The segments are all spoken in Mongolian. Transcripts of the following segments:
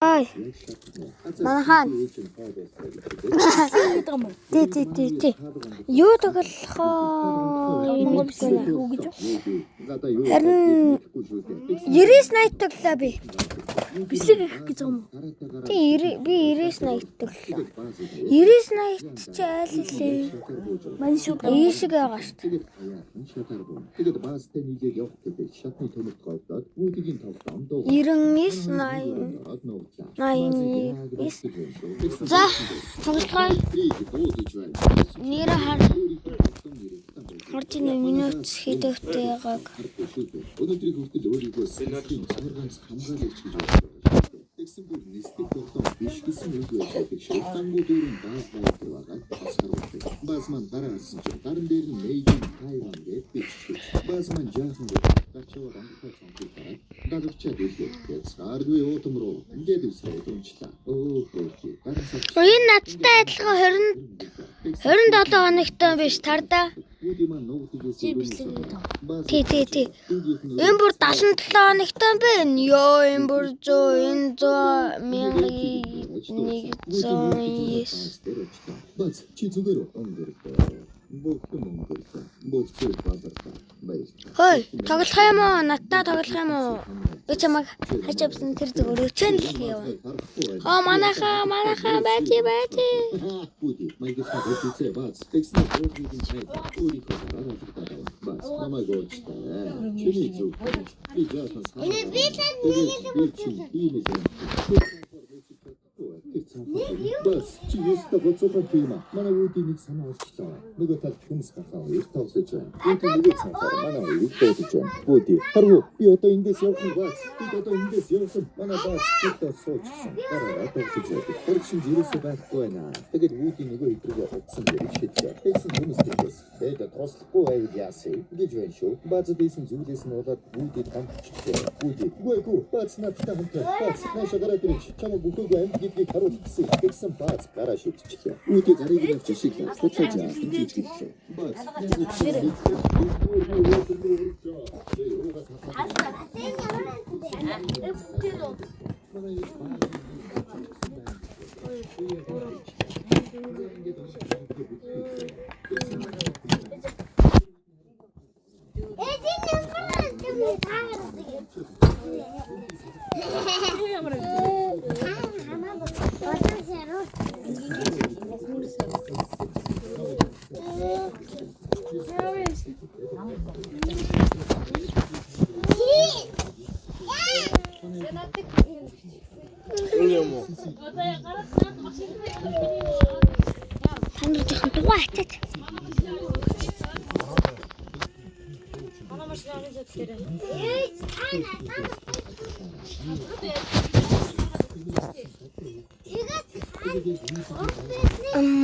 Ой. Манахан. Тий. Юу тоглохоо юм бэ? Харин 99 тоглоо би. Бислэг их гэж юм. Тий би 99 тоглоо. 99 чи айл хэлээ. Мань шүү. Ийшиг байгаа шүү дээ. Тэгээд баастай нийлээд явах гэдэг шатны томд голдоод үүдийн тоглоомд 99 За тоглохоо нэр харж минут хэдэгтэй ягааг. Өнөөдрийг хүртэл өөрийгөө сэнгийн цаарганц хамгаалагч гэж боддог. Тэгсэн бүр нэстэг тоглоом биш гэсэн үг байдаг. Шалтгаангүй дөрөв бааз байдаг байгаа. Бааз маань дараасан чинь даран дээр нь мэйжин тайван гэж бичсэн. Бааз маань жаахан гачаа рамхаа цонхоо дагчаа дэлгэж саргүй уутам руу ингээд үсрээд унчлаа. Энэ надтай адилхан 27 хоногтой биш тардаа. Тий. Энэ бүр 77 хоногтой байна. Йоо энэ бүр 100 Бац чи зүгээр өнгөрөө. Хөөе, тоглох юм уу? Надтай тоглох юм уу? Би чамайг хачаабсан тэр зүгээр өчөн л яв. Манайхаа байж. Бас чи яста гоцоо тийма. Манай үүдийг санаа олчихлаа. Нөгөө тал хүмс гараа хоёр тавсаж байна. Үүдийг цаахаар манай үүд бодож байна. Үүдий. Харуу би одоо эндээс явах юм бац. Би одоо эндээс явах манай бац гэдэг суучихсан. Дараа тавсаж байдаг. Хөрчин жирээсээ байхгүй байна. Тэгээд үүдийг нөгөө идрээ утсан гэж шийдлээ. Тэгсэн хүмс дэвс. Тэгээд тослохгүй байвал яасаа гэж байна шүү. Бац дэйсэн зүйлээс нь болоод үүдийг хамтчихлаа. Үүдий. Гүйгүй бац надтай хамтаа. Бац наашаа гараад ирж чамаа бүхөөгүй амьд гэдгийг харуулсан. Тэгсэн бац гараа шүтчихлээ. Үүдийг гарыг авч шиглээ. Хуцаж яаж хийчихлээ. Бац.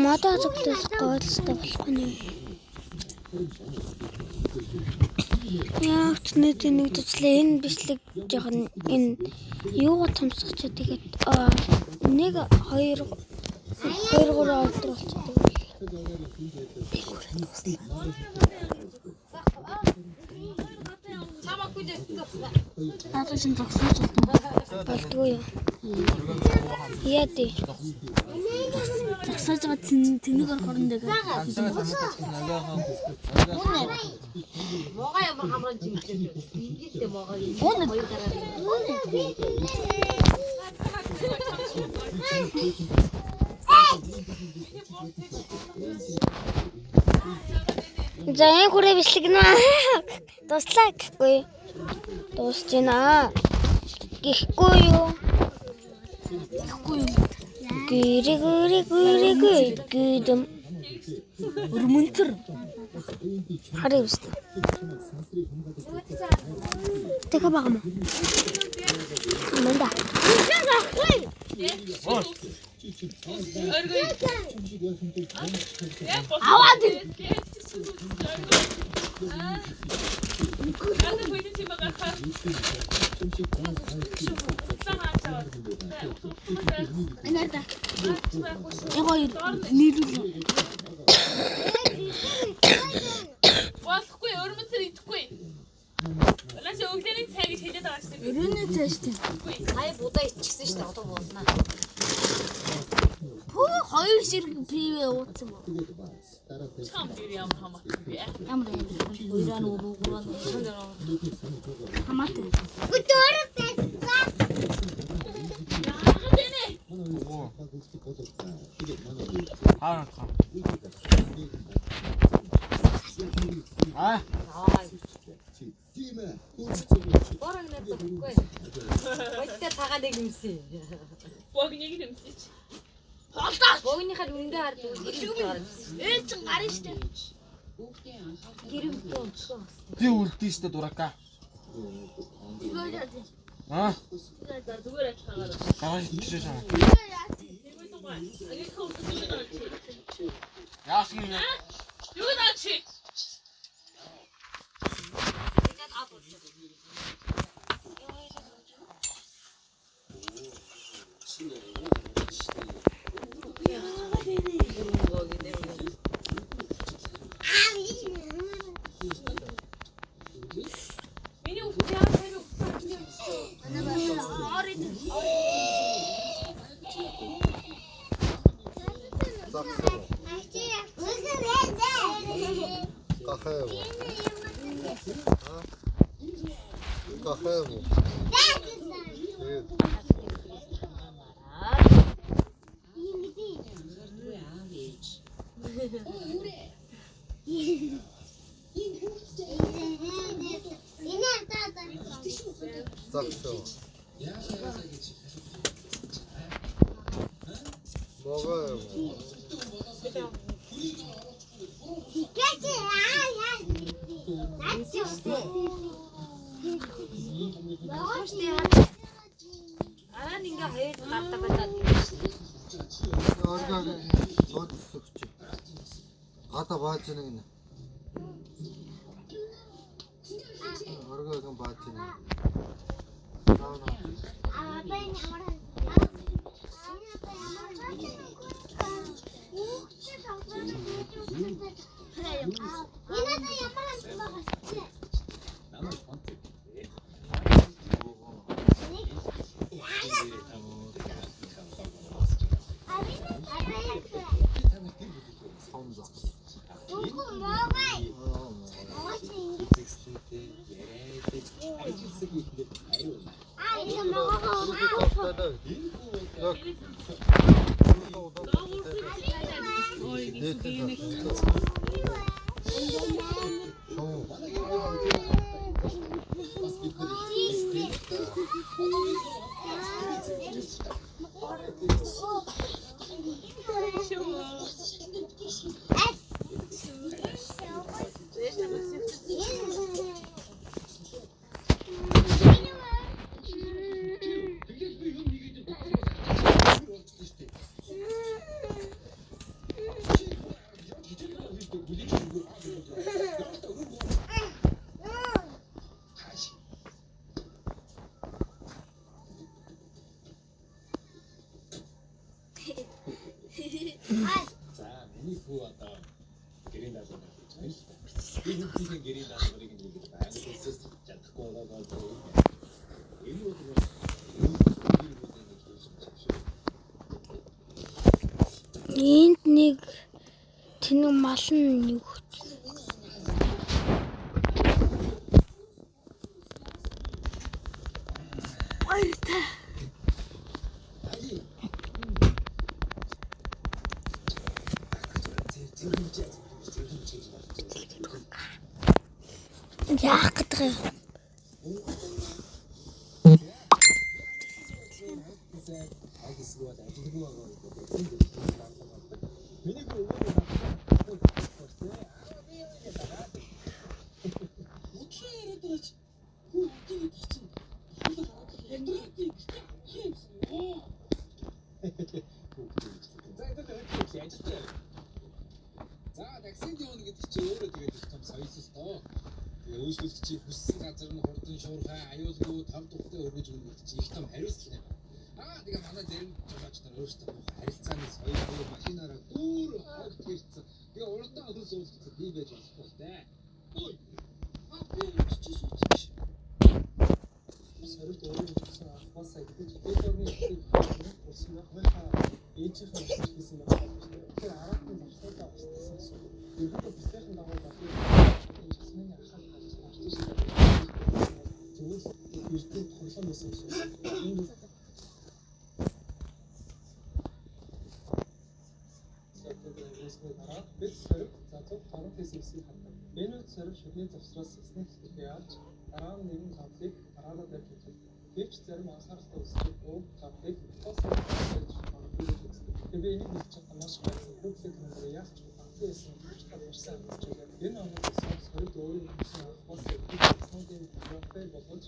Модоо зөвлөс гоолстой болох нь. Яа, нэг төслөө энэ бичлэг жоохон энэ юугаар томсгочоо тэгээд 1 2 3 олдруулчихдаг. Наадах шин зогсож болдгоо юу? Яа дээ. Загсааж байгаа тэнэг орохорон дээр. Могоо ямар хамран жимлээ. Ингэхдээ могоо. За энэ хүрээ бичлэгнэ. Дуслаа гэхгүй. Дуусч байна. Гэхгүй юу? Гүрэгэрэгэрэгэрэгэрэм. Өрмөнтөр. Харин үст. Тэгэ багам. Мэнда. Аваад. Энерда. Ягаа нийлүүл. Болохгүй өрмөцөр идэхгүй. Балаашаа өглөөний цай гэж хэлээд байгаа шүү дээ. Өрөөний цай шүү дээ. Сая будаа иччихсэн шүү дээ. Одоо болно. Пүү хоёр ширхэг пивэ ууцсан ба. Чам дээр ямар хамаатай би. Ямар юм. Хоёроо нөгөө Хамаатай. Борог надад үгүй. Бодтой цагаан нэг юмсэн. Богныг нэмсэж. Богныхаа үнгээ хардаг гэрээ. Ээ чин гарна шүү дээ. Гэрээ тонцсон. Би үлдээ штэ дурака. Аа? Зүгээр ажиллагаа. Гараа хичээж байгаа. Тэгвэл дугаа. Агийн хөвд Яасан юм? юу наач? Миний үхтяа хэрэг Кафе. 먹어요. Аа ингээ хоёр гартаа гадаад. 얼굴 어디 있었지? 갖다 봤지는 그냥. 얼굴 좀 봤지는. Энд нэг тэнэг мал нь юу гэж. Яах гэдэг юм? таксинд явна гэдэг чинь өөрөө тэгээд том соёлс тоо. Тэгээ өөрчлөлт чи хүссэн газар нь хурдан шуурхай аюулгүй тав тухтай өргөж өгнө гэдэг чинь их том хариуцлага юм. Тэгээ манай зарим жолооч нар өөрсдөө харилцааны соёлгүй машинаараа бүр хогт ирсэн. Тэгээ урдаа өдөр суулцсан би байж болохгүй дээ. Ой. Би чи суучих. сорилт өөрийн гэсэн ахвасаа гэдэг фейсбુકний хэлийг болсон байна. Ээжийнхээ өсөж хийсэн байна. Тэгэхээр араатын зарцуулаа бассан. Ерөнхийдөө бэлтгэхийн дагуу болов энэ жасмын ахал гарч ирсэн. Зөвхөн эрдэнэ тоглоом байсан гэсэн. Энэ бид сорив зацуг таран фэсивсийг хандав. Энэ сорив шүдний завсраас эсних хэрэгтэй яаж дараа нь нэгэн тавлыг дараалал барьж үзв. Гэвч зарим анхааралтай үсгийг өө тавлыг тосоо барьж магадгүй. Тэгээ энийг хэлж чадсан маш гайхалтай хүүхдийн хүмүүс яаж ч багтээсэн гэж тавьсан гэж байна. Энэ онцгой сорив өөрийн гэсэн ахвас бидний профиль болгож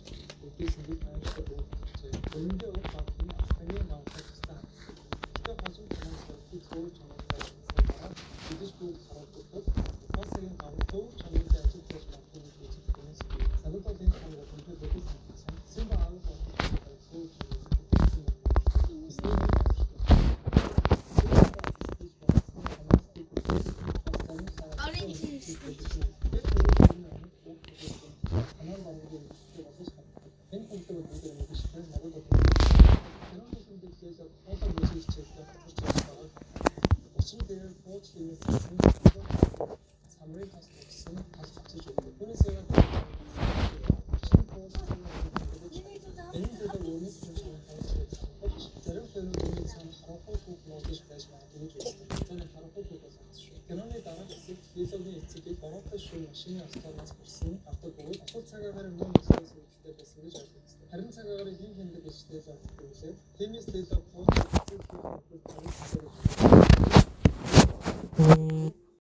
үдээсэн бид аимшиг өгч байна. Өнөөдөр уг багтны ахны магадлалтай. Тэгээ хожим хүмүүс зөв чанартай бидээс бүгд харуулдаг. Фасгийн гавтуу чанартай ажил хийж магадгүй гэж үздэг. Санагдал энэ хамгаалалт өндөр бодсон. Симба аавд зөв Германы дараа физиологийн эцэгийг Европын шүүн машины автобус болсон автобус авто цагаагаар мөн өсөж үүсдэг байсан гэж ойлгогдсон. Харин цагаагаар ийм хэмдэг дэвшил авдаг үлээ. Тиймээс дээл